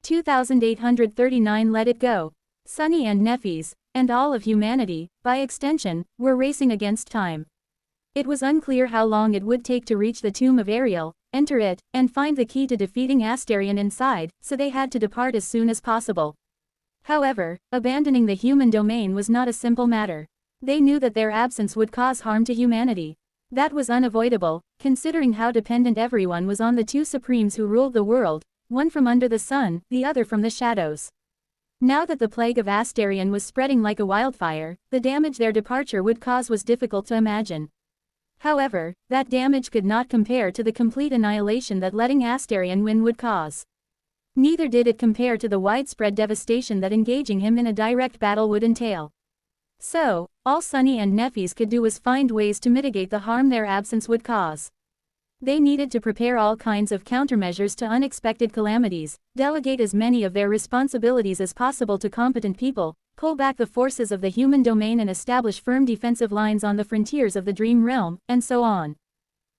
2839 Let it go. Sunny and Neffys, and all of humanity, by extension, were racing against time. It was unclear how long it would take to reach the tomb of Ariel, enter it, and find the key to defeating Astarion inside, so they had to depart as soon as possible. However, abandoning the human domain was not a simple matter. They knew that their absence would cause harm to humanity. That was unavoidable, considering how dependent everyone was on the two supremes who ruled the world, one from under the sun, the other from the shadows. Now that the plague of Astarion was spreading like a wildfire, the damage their departure would cause was difficult to imagine. However, that damage could not compare to the complete annihilation that letting Astarion win would cause. Neither did it compare to the widespread devastation that engaging him in a direct battle would entail. So, all Sunny and Neffys could do was find ways to mitigate the harm their absence would cause. They needed to prepare all kinds of countermeasures to unexpected calamities, delegate as many of their responsibilities as possible to competent people, pull back the forces of the human domain and establish firm defensive lines on the frontiers of the dream realm, and so on.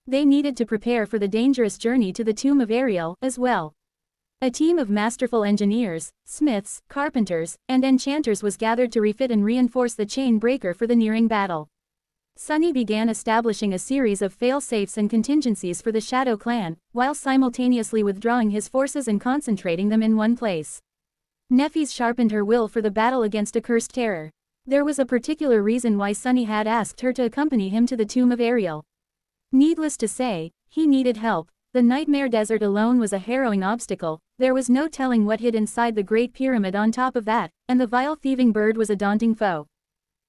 They needed to prepare for the dangerous journey to the tomb of Ariel, as well. A team of masterful engineers, smiths, carpenters, and enchanters was gathered to refit and reinforce the chain breaker for the nearing battle. Sunny began establishing a series of fail-safes and contingencies for the Shadow Clan, while simultaneously withdrawing his forces and concentrating them in one place. Neffys sharpened her will for the battle against accursed terror. There was a particular reason why Sunny had asked her to accompany him to the tomb of Ariel. Needless to say, he needed help. The Nightmare Desert alone was a harrowing obstacle, there was no telling what hid inside the Great Pyramid on top of that, and the vile thieving bird was a daunting foe.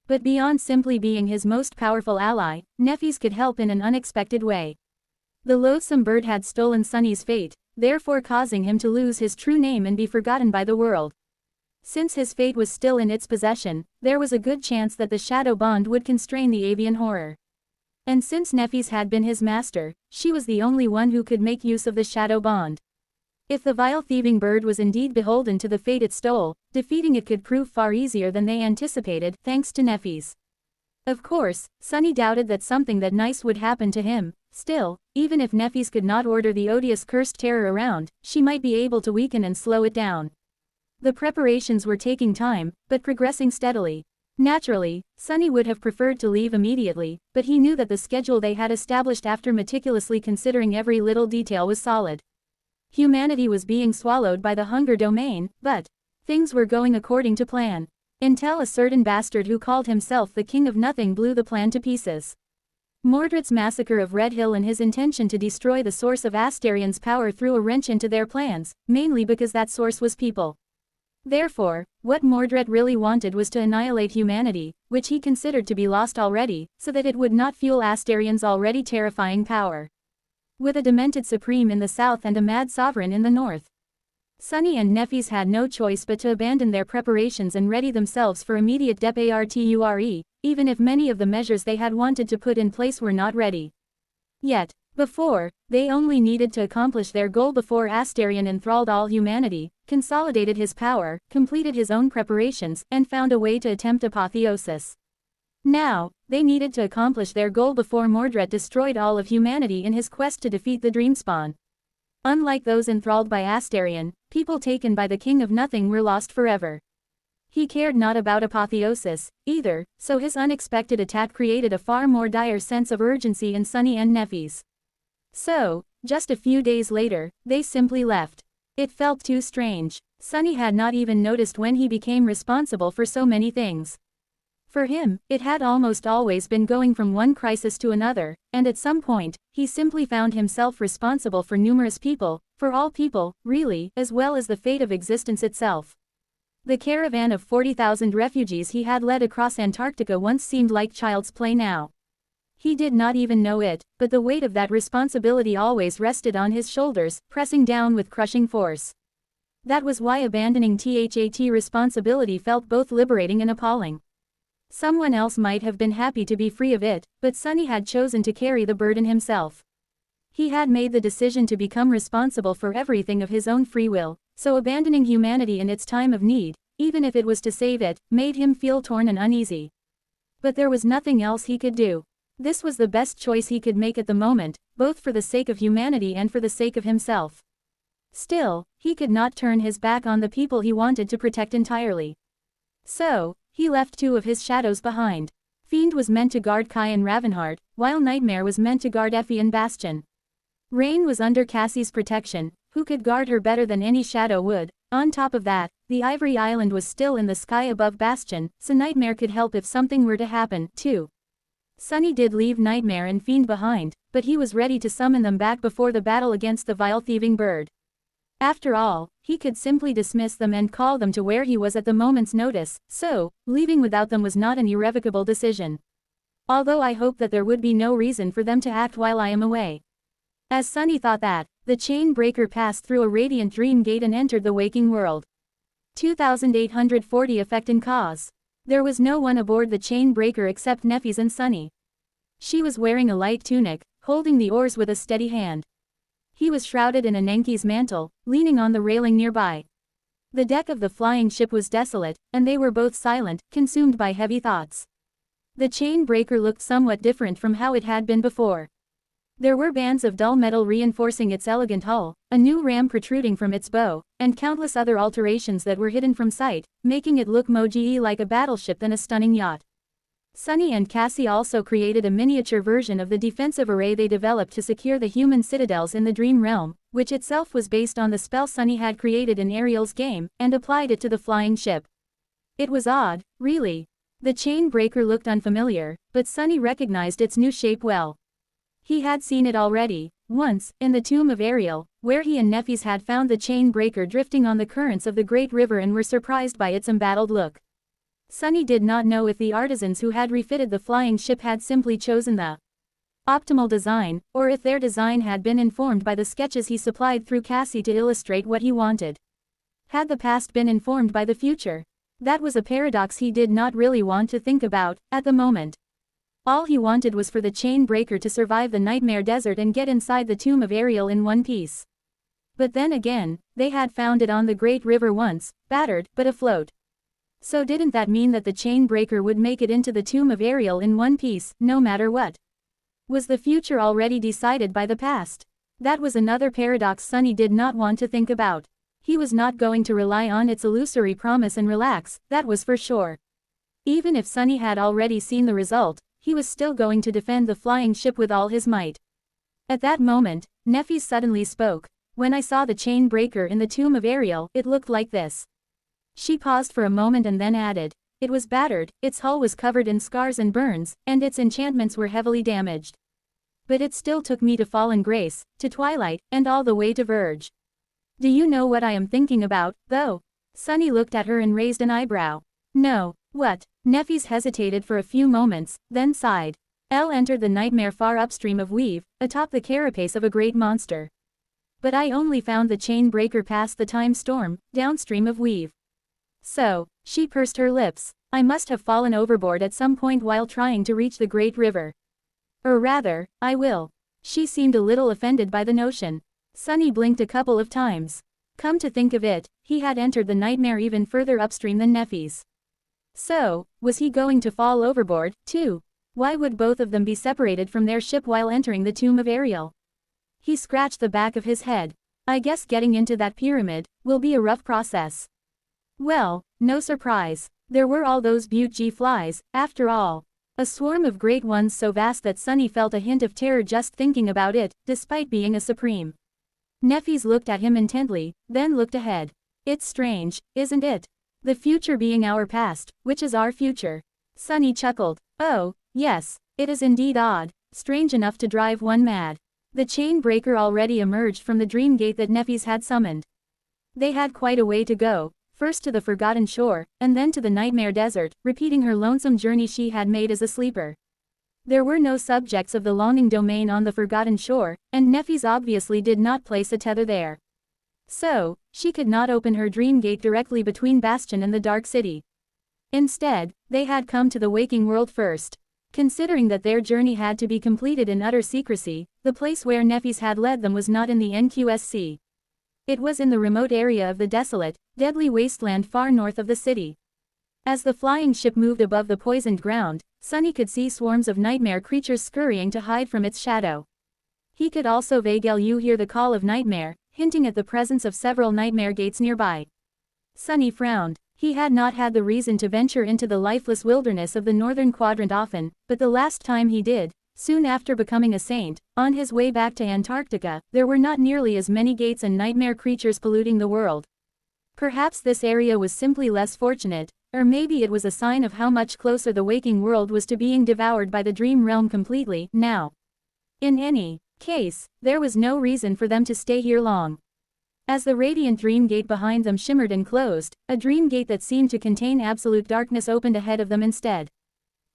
But beyond simply being his most powerful ally, Neffys could help in an unexpected way. The loathsome bird had stolen Sunny's fate, therefore causing him to lose his true name and be forgotten by the world. Since his fate was still in its possession, there was a good chance that the Shadow Bond would constrain the avian horror. And since Neffys had been his master, she was the only one who could make use of the Shadow Bond. If the vile thieving bird was indeed beholden to the fate it stole, defeating it could prove far easier than they anticipated, thanks to Neffys. Of course, Sunny doubted that something that nice would happen to him. Still, even if Neffys could not order the odious cursed terror around, she might be able to weaken and slow it down. The preparations were taking time, but progressing steadily. Naturally, Sunny would have preferred to leave immediately, but he knew that the schedule they had established after meticulously considering every little detail was solid. Humanity was being swallowed by the hunger domain, but things were going according to plan. Until a certain bastard who called himself the King of Nothing blew the plan to pieces. Mordred's massacre of Red Hill and his intention to destroy the source of Astarion's power threw a wrench into their plans, mainly because that source was people. Therefore, what Mordred really wanted was to annihilate humanity, which he considered to be lost already, so that it would not fuel Astarion's already terrifying power. With a demented supreme in the south and a mad sovereign in the north, Sunny and Neffys had no choice but to abandon their preparations and ready themselves for immediate departure, even if many of the measures they had wanted to put in place were not ready yet. They only needed to accomplish their goal before Astarion enthralled all humanity, consolidated his power, completed his own preparations, and found a way to attempt apotheosis. Now, they needed to accomplish their goal before Mordred destroyed all of humanity in his quest to defeat the Dreamspawn. Unlike those enthralled by Astarion, people taken by the King of Nothing were lost forever. He cared not about apotheosis, either, so his unexpected attack created a far more dire sense of urgency in Sunny and Neffys. So, just a few days later, they simply left. It felt too strange. Sunny had not even noticed when he became responsible for so many things. For him, it had almost always been going from one crisis to another, and at some point, he simply found himself responsible for numerous people, for all people, really, as well as the fate of existence itself. The caravan of 40,000 refugees he had led across Antarctica once seemed like child's play now. He did not even know it, but the weight of that responsibility always rested on his shoulders, pressing down with crushing force. That was why abandoning that responsibility felt both liberating and appalling. Someone else might have been happy to be free of it, but Sunny had chosen to carry the burden himself. He had made the decision to become responsible for everything of his own free will, so abandoning humanity in its time of need, even if it was to save it, made him feel torn and uneasy. But there was nothing else he could do. This was the best choice he could make at the moment, both for the sake of humanity and for the sake of himself. Still, he could not turn his back on the people he wanted to protect entirely. So, he left 2 of his shadows behind. Fiend was meant to guard Kai and Ravenheart, while Nightmare was meant to guard Effie and Bastion. Rain was under Cassie's protection, who could guard her better than any shadow would. On top of that, the Ivory Island was still in the sky above Bastion, so Nightmare could help if something were to happen, too. Sunny did leave Nightmare and Fiend behind, but he was ready to summon them back before the battle against the vile thieving bird. After all, he could simply dismiss them and call them to where he was at the moment's notice, so, leaving without them was not an irrevocable decision. Although I hope that there would be no reason for them to act while I am away. As Sunny thought that, the chain breaker passed through a radiant dream gate and entered the waking world. 2840 Effect and Cause. There was no one aboard the chain breaker except Neffys and Sunny. She was wearing a light tunic, holding the oars with a steady hand. He was shrouded in a Nenki's mantle, leaning on the railing nearby. The deck of the flying ship was desolate, and they were both silent, consumed by heavy thoughts. The chain breaker looked somewhat different from how it had been before. There were bands of dull metal reinforcing its elegant hull, a new ram protruding from its bow, and countless other alterations that were hidden from sight, making it look more like a battleship than a stunning yacht. Sunny and Cassie also created a miniature version of the defensive array they developed to secure the human citadels in the Dream Realm, which itself was based on the spell Sunny had created in Ariel's game, and applied it to the flying ship. It was odd, really. The chain breaker looked unfamiliar, but Sunny recognized its new shape well. He had seen it already, once, in the tomb of Ariel, where he and Neffys had found the chain breaker drifting on the currents of the great river and were surprised by its embattled look. Sunny did not know if the artisans who had refitted the flying ship had simply chosen the optimal design, or if their design had been informed by the sketches he supplied through Cassie to illustrate what he wanted. Had the past been informed by the future? That was a paradox he did not really want to think about, at the moment. All he wanted was for the chain breaker to survive the Nightmare Desert and get inside the tomb of Ariel in one piece. But then again, they had found it on the Great River once, battered, but afloat. So didn't that mean that the chain breaker would make it into the tomb of Ariel in one piece, no matter what? Was the future already decided by the past? That was another paradox Sunny did not want to think about. He was not going to rely on its illusory promise and relax, that was for sure. Even if Sunny had already seen the result, he was still going to defend the flying ship with all his might. At that moment, Neffys suddenly spoke. When I saw the chain breaker in the tomb of Ariel, it looked like this. She paused for a moment and then added, it was battered, its hull was covered in scars and burns, and its enchantments were heavily damaged. But it still took me to Fallen Grace, to Twilight, and all the way to Verge. Do you know what I am thinking about, though? Sunny looked at her and raised an eyebrow. No, what? Neffys hesitated for a few moments, then sighed. Elle entered the nightmare far upstream of Weave, atop the carapace of a great monster. But I only found the chain breaker past the time storm, downstream of Weave. So, she pursed her lips, I must have fallen overboard at some point while trying to reach the Great River. Or rather, I will. She seemed a little offended by the notion. Sunny blinked a couple of times. Come to think of it, he had entered the nightmare even further upstream than Neffys. So, was he going to fall overboard, too? Why would both of them be separated from their ship while entering the tomb of Ariel? He scratched the back of his head. I guess getting into that pyramid will be a rough process. Well, no surprise. There were all those Butte G flies, after all. A swarm of great ones so vast that Sunny felt a hint of terror just thinking about it, despite being a supreme. Neffys looked at him intently, then looked ahead. It's strange, isn't it? The future being our past, which is our future. Sunny chuckled. Oh, yes, it is indeed odd, strange enough to drive one mad. The chain breaker already emerged from the dream gate that Neffys had summoned. They had quite a way to go. First to the Forgotten Shore, and then to the Nightmare Desert, repeating her lonesome journey she had made as a sleeper. There were no subjects of the Longing Domain on the Forgotten Shore, and Neffys obviously did not place a tether there. So, she could not open her dream gate directly between Bastion and the Dark City. Instead, they had come to the waking world first. Considering that their journey had to be completed in utter secrecy, the place where Neffys had led them was not in the NQSC. It was in the remote area of the desolate, deadly wasteland far north of the city. As the flying ship moved above the poisoned ground, Sunny could see swarms of nightmare creatures scurrying to hide from its shadow. He could also vaguely hear the call of Nightmare, hinting at the presence of several nightmare gates nearby. Sunny frowned. He had not had the reason to venture into the lifeless wilderness of the northern quadrant often, but the last time he did, soon after becoming a saint, on his way back to Antarctica, there were not nearly as many gates and nightmare creatures polluting the world. Perhaps this area was simply less fortunate, or maybe it was a sign of how much closer the waking world was to being devoured by the dream realm completely, now. In any case, there was no reason for them to stay here long. As the radiant dream gate behind them shimmered and closed, a dream gate that seemed to contain absolute darkness opened ahead of them instead.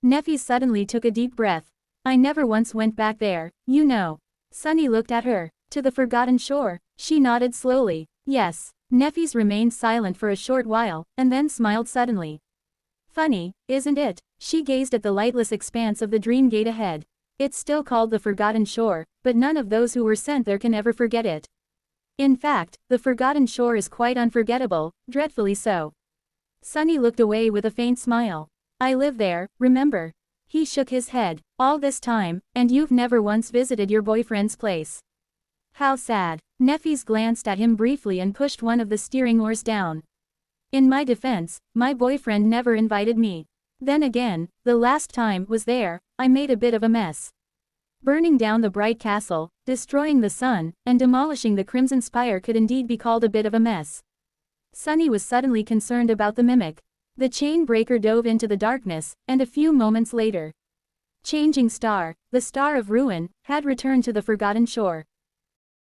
Neffy suddenly took a deep breath. I never once went back there, you know. Sunny looked at her. To the Forgotten Shore? She nodded slowly. Yes. Neffys remained silent for a short while, and then smiled suddenly. Funny, isn't it? She gazed at the lightless expanse of the dream gate ahead. It's still called the Forgotten Shore, but none of those who were sent there can ever forget it. In fact, the Forgotten Shore is quite unforgettable, dreadfully so. Sunny looked away with a faint smile. I live there, remember? He shook his head. All this time, and you've never once visited your boyfriend's place. How sad. Neffys glanced at him briefly and pushed one of the steering oars down. In my defense, my boyfriend never invited me. Then again, the last time was there, I made a bit of a mess. Burning down the bright castle, destroying the sun, and demolishing the Crimson Spire could indeed be called a bit of a mess. Sunny was suddenly concerned about the mimic. The chain breaker dove into the darkness, and a few moments later, Changing Star, the Star of Ruin, had returned to the Forgotten Shore.